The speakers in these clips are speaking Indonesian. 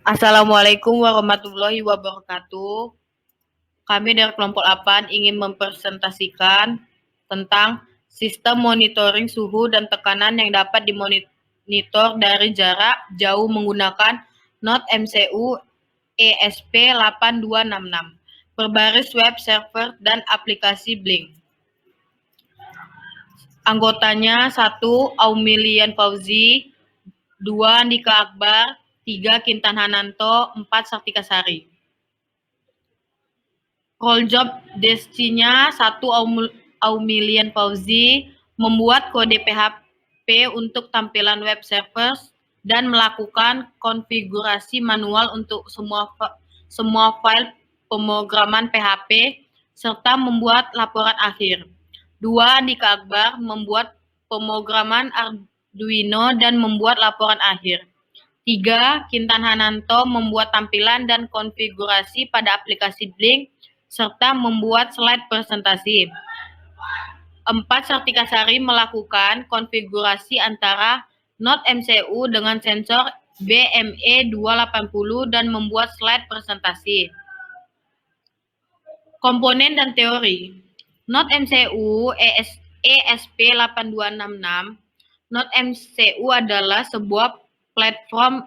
Assalamualaikum warahmatullahi wabarakatuh. Kami dari kelompok 8 ingin mempresentasikan tentang sistem monitoring suhu dan tekanan yang dapat dimonitor dari jarak jauh menggunakan Node MCU ESP8266, berbaris web server dan aplikasi Blink. Anggotanya 1. Aumilian Fauzi, 2. Andika Akbar, 3. Kintan Hananto, 4. Sartika Sari. Role job desk-nya 1. Aumilian Fauzi membuat kode PHP untuk tampilan web servers dan melakukan konfigurasi manual untuk semua file pemrograman PHP serta membuat laporan akhir. 2. Andika Akbar membuat pemrograman Arduino dan membuat laporan akhir. 3. Kintan Hananto membuat tampilan dan konfigurasi pada aplikasi Blink serta membuat slide presentasi. 4. Sartika Sari melakukan konfigurasi antara Node MCU dengan sensor BME280 dan membuat slide presentasi. Komponen dan teori. Node MCU ESP8266. Node MCU adalah sebuah platform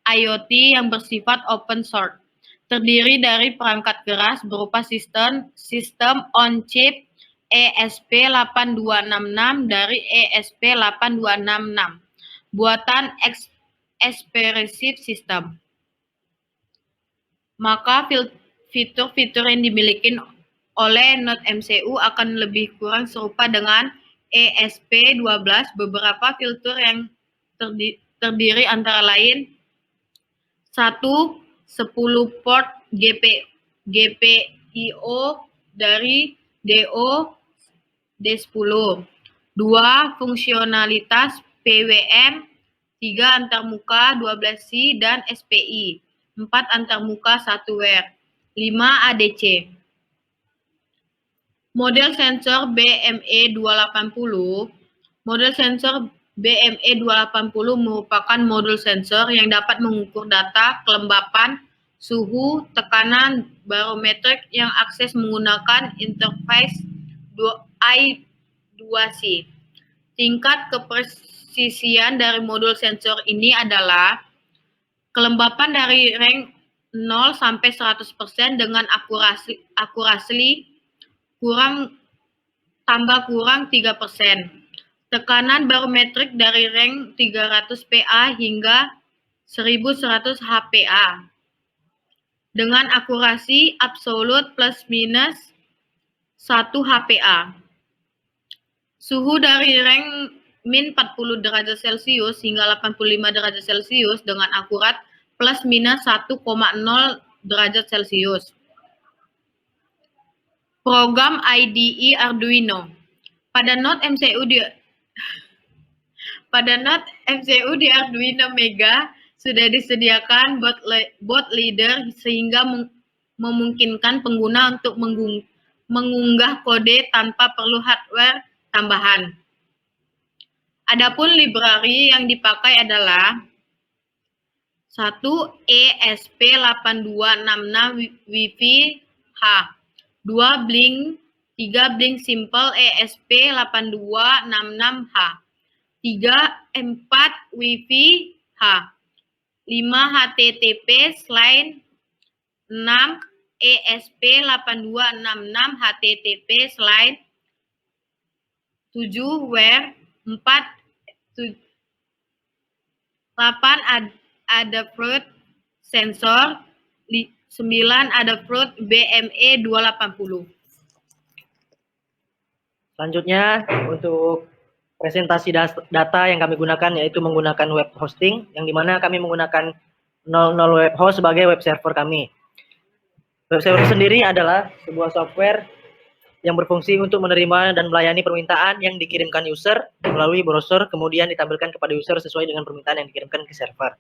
IoT yang bersifat open source, terdiri dari perangkat keras berupa sistem on-chip ESP8266 dari ESP8266, buatan Espressif System. Maka fitur-fitur yang dimiliki oleh Node MCU akan lebih kurang serupa dengan ESP12. Beberapa fitur yang terdiri antara lain 1. 10 port GPIO dari DO D10. 2. Fungsionalitas PWM. 3. Antarmuka 12C dan SPI. 4. Antarmuka 1 WIR. 5. ADC. Model sensor BME280. Model sensor BME280 merupakan modul sensor yang dapat mengukur data kelembapan, suhu, tekanan barometrik yang akses menggunakan interface I2C. Tingkat kepresisian dari modul sensor ini adalah kelembapan dari range 0 sampai 100% dengan akurasi kurang 3%. Tekanan barometrik dari range 300 PA hingga 1100 HPA dengan akurasi absolut plus minus 1 HPA. Suhu dari range min 40 derajat Celcius hingga 85 derajat Celcius dengan akurat plus minus 1,0 derajat Celcius. Program IDE Arduino. Pada Node MCU di Arduino Mega sudah disediakan bootloader sehingga memungkinkan pengguna untuk mengunggah kode tanpa perlu hardware tambahan. Adapun library yang dipakai adalah 1. ESP8266 Wi-Fi H, 2. Blink, 3. Blink Simple ESP8266H, 3. 4. Wi-Fi H, 5. HTTP/6 ESP8266 HTTP/7 WIR, 8. Adafruit sensor, 9. Adafruit BME280. Selanjutnya untuk presentasi data yang kami gunakan yaitu menggunakan web hosting, yang dimana kami menggunakan 00 web host sebagai web server kami. Web server sendiri adalah sebuah software yang berfungsi untuk menerima dan melayani permintaan yang dikirimkan user melalui browser, kemudian ditampilkan kepada user sesuai dengan permintaan yang dikirimkan ke server.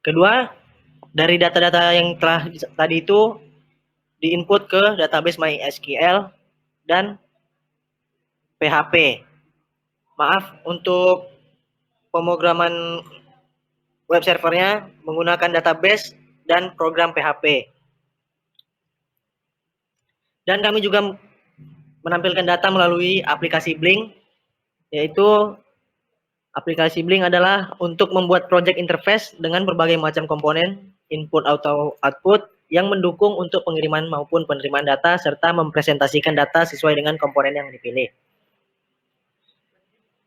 Kedua, dari data-data yang telah tadi itu diinput ke database MySQL dan PHP. Maaf, untuk pemrograman web servernya menggunakan database dan program PHP. Dan kami juga menampilkan data melalui aplikasi Blink, yaitu aplikasi Blink adalah untuk membuat project interface dengan berbagai macam komponen input atau output yang mendukung untuk pengiriman maupun penerimaan data serta mempresentasikan data sesuai dengan komponen yang dipilih.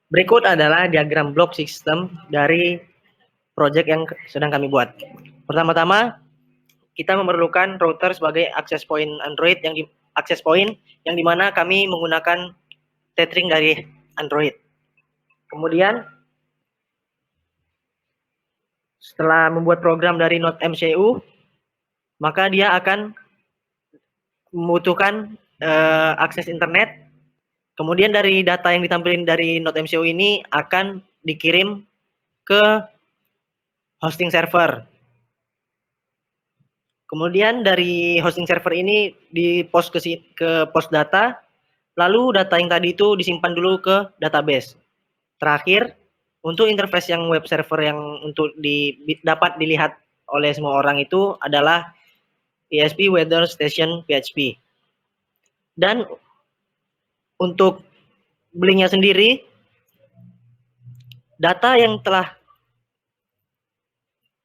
Berikut adalah diagram block sistem dari project yang sedang kami buat. Pertama-tama, kita memerlukan router sebagai access point Android yang dimana kami menggunakan tethering dari Android. Kemudian setelah membuat program dari Node MCU, maka dia akan membutuhkan akses internet. Kemudian dari data yang ditampilkan dari Node MCU ini akan dikirim ke hosting server. Kemudian dari hosting server ini di-post ke post data, lalu data yang tadi itu disimpan dulu ke database. Terakhir, untuk interface yang web server yang untuk dapat dilihat oleh semua orang itu adalah ESP Weather Station PHP. Dan untuk Blink-nya sendiri, data yang telah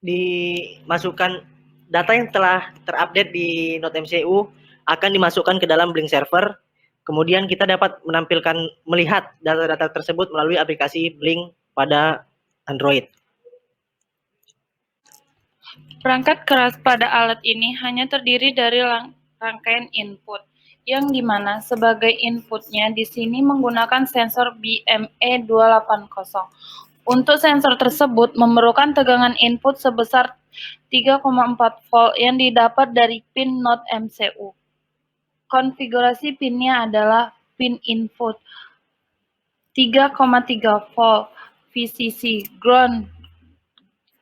dimasukkan, data yang telah terupdate di Node MCU akan dimasukkan ke dalam Blink server. Kemudian kita dapat melihat data-data tersebut melalui aplikasi Blink pada Android. Perangkat keras pada alat ini hanya terdiri dari rangkaian input, yang dimana sebagai inputnya di sini menggunakan sensor BME280. Untuk sensor tersebut memerlukan tegangan input sebesar 3,4 volt yang didapat dari pin Node MCU. Konfigurasi pinnya adalah pin input 3,3 volt VCC ground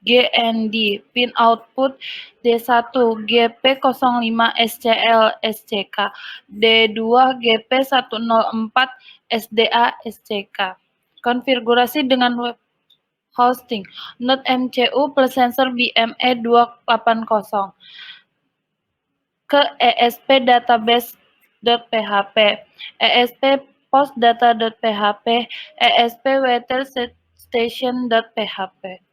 GND, pin output D1 GP05 SCL SCK, D2 GP104 SDA SCK. Konfigurasi dengan web hosting Node MCU plus sensor BME280 ke ESP database.php, ESP postdata.php, ESP weather station.php.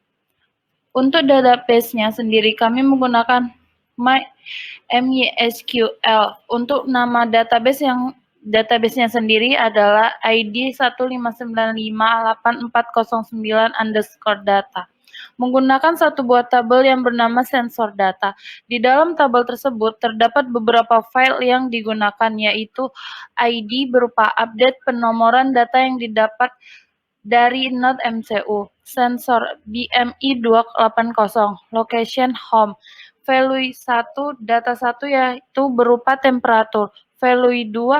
Untuk database-nya sendiri kami menggunakan MySQL. Untuk nama database-nya sendiri adalah ID 1595849_data. Menggunakan satu buah tabel yang bernama sensor data. Di dalam tabel tersebut terdapat beberapa file yang digunakan, yaitu ID berupa update penomoran data yang didapat dari Node MCU, sensor BME280, location home, value 1, data 1 yaitu berupa temperatur, value 2,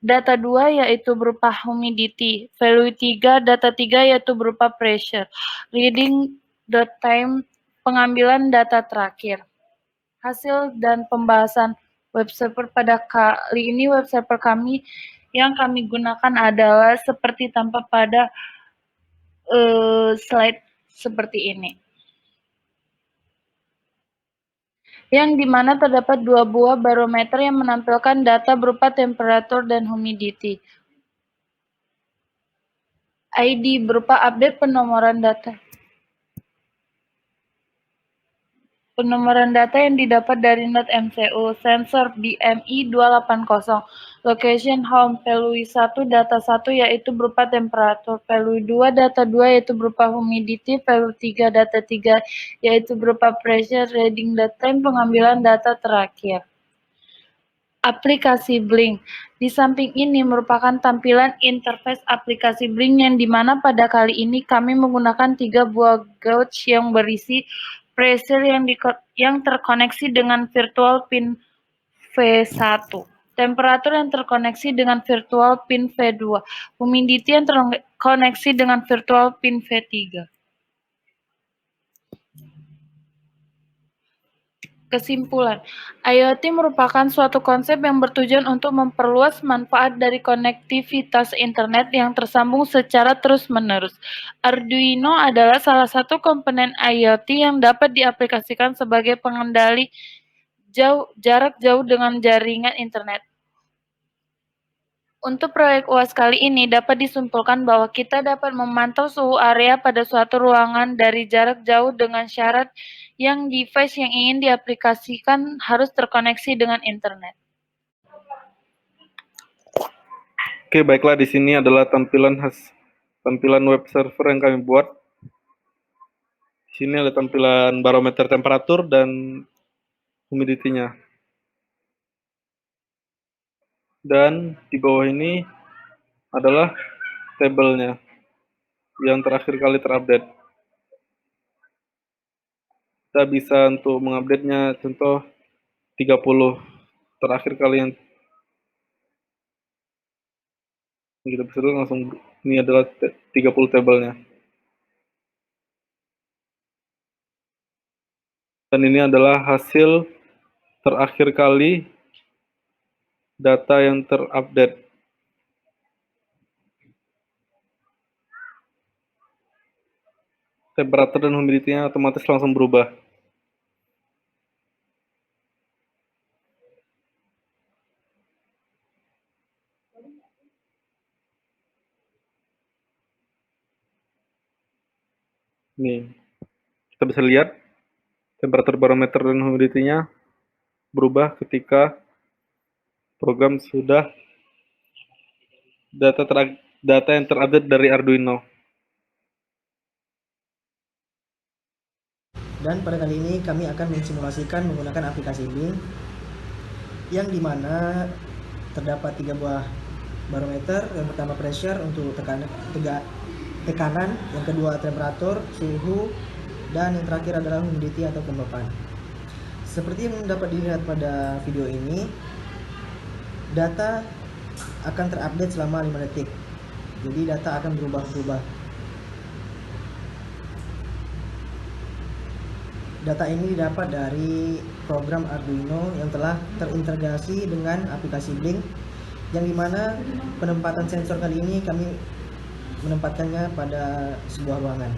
data 2 yaitu berupa humidity, value 3, data 3 yaitu berupa pressure, reading the time, pengambilan data terakhir. Hasil dan pembahasan web server pada kali ini, web server kami yang kami gunakan adalah seperti tampak pada slide seperti ini. Yang dimana terdapat dua buah barometer yang menampilkan data berupa temperatur dan humidity. ID berupa update penomoran data. Penomoran data yang didapat dari Node MCU, sensor BME280, location home, value 1, data 1 yaitu berupa temperatur, value 2, data 2 yaitu berupa humidity, value 3, data 3 yaitu berupa pressure, reading the time, pengambilan data terakhir. Aplikasi Blink. Di samping ini merupakan tampilan interface aplikasi Blink yang dimana pada kali ini kami menggunakan 3 buah gauge yang berisi pressure yang terkoneksi dengan virtual pin V1, temperatur yang terkoneksi dengan virtual pin V2, humidity yang terkoneksi dengan virtual pin V3. Kesimpulan, IoT merupakan suatu konsep yang bertujuan untuk memperluas manfaat dari konektivitas internet yang tersambung secara terus-menerus. Arduino adalah salah satu komponen IoT yang dapat diaplikasikan sebagai pengendali jarak jauh dengan jaringan internet. Untuk proyek UAS kali ini dapat disimpulkan bahwa kita dapat memantau suhu area pada suatu ruangan dari jarak jauh dengan syarat yang device yang ingin diaplikasikan harus terkoneksi dengan internet. Oke, baiklah, di sini adalah tampilan web server yang kami buat. Di sini ada tampilan barometer temperatur dan humidity-nya. Dan di bawah ini adalah tabelnya yang terakhir kali terupdate. Kita bisa untuk mengupdate-nya, contoh 30 terakhir kali yang kita bisa dulu langsung, ini adalah 30 tabelnya. Dan ini adalah hasil terakhir kali data yang terupdate. Temperatur dan humidity-nya otomatis langsung berubah. Nih, kita bisa lihat temperatur barometer dan humidity-nya berubah ketika program sudah data yang terupdate dari Arduino. Dan pada kali ini kami akan mensimulasikan menggunakan aplikasi Blink, yang dimana terdapat 3 buah barometer. Yang pertama pressure untuk tekanan, yang kedua temperatur, suhu, dan yang terakhir adalah humidity atau kelembapan. Seperti yang dapat dilihat pada video ini, data akan terupdate selama 5 detik. Jadi data akan berubah-ubah. Data ini didapat dari program Arduino yang telah terintegrasi dengan aplikasi Blink, yang dimana penempatan sensor kali ini kami menempatkannya pada sebuah ruangan.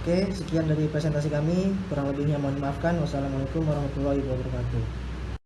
Oke, sekian dari presentasi kami. Kurang lebihnya mohon dimaafkan. Wassalamualaikum warahmatullahi wabarakatuh.